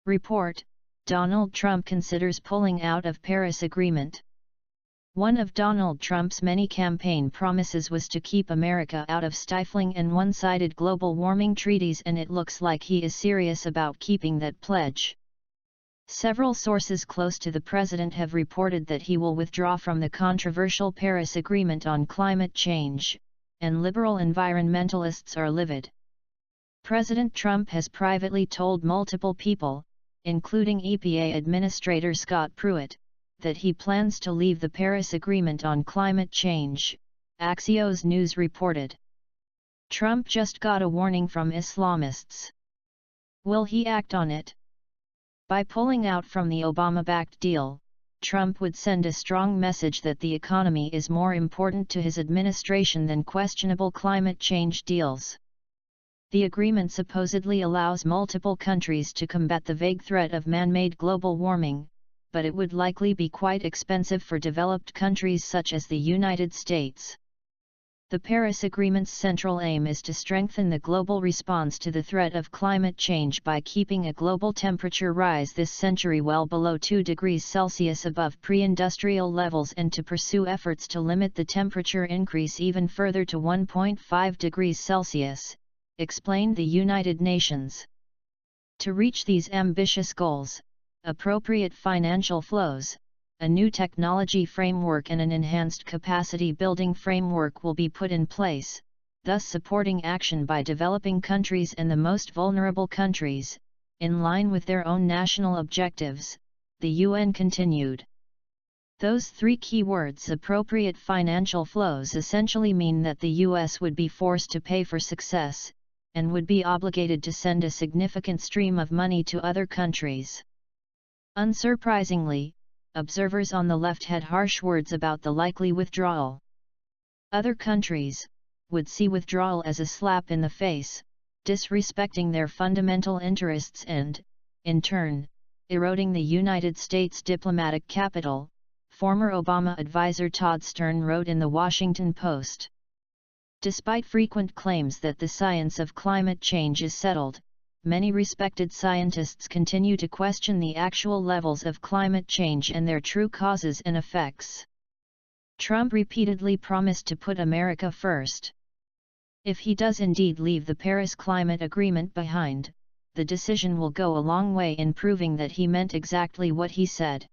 Report: Donald Trump considers pulling out of Paris Agreement. One of Donald Trump's many campaign promises was to keep America out of stifling and one-sided global warming treaties, and it looks like he is serious about keeping that pledge. Several sources close to the president have reported that he will withdraw from the controversial Paris Agreement on climate change, and liberal environmentalists are livid. President Trump has privately told multiple people, including EPA Administrator Scott Pruitt, that he plans to leave the Paris Agreement on climate change, Axios News reported. Trump just got a warning from Islamists. Will he act on it? By pulling out from the Obama-backed deal, Trump would send a strong message that the economy is more important to his administration than questionable climate change deals. The agreement supposedly allows multiple countries to combat the vague threat of man-made global warming, but it would likely be quite expensive for developed countries such as the United States. The Paris Agreement's central aim is to strengthen the global response to the threat of climate change by keeping a global temperature rise this century well below 2 degrees Celsius above pre-industrial levels, and to pursue efforts to limit the temperature increase even further to 1.5 degrees Celsius, explained the United Nations. To reach these ambitious goals, appropriate financial flows, a new technology framework and an enhanced capacity-building framework will be put in place, thus supporting action by developing countries and the most vulnerable countries, in line with their own national objectives, the UN continued. Those three key words, appropriate financial flows, essentially mean that the US would be forced to pay for success, and would be obligated to send a significant stream of money to other countries. Unsurprisingly, observers on the left had harsh words about the likely withdrawal. Other countries would see withdrawal as a slap in the face, disrespecting their fundamental interests and, in turn, eroding the United States diplomatic capital, former Obama advisor Todd Stern wrote in The Washington Post. Despite frequent claims that the science of climate change is settled, many respected scientists continue to question the actual levels of climate change and their true causes and effects. Trump repeatedly promised to put America first. If he does indeed leave the Paris Climate Agreement behind, the decision will go a long way in proving that he meant exactly what he said.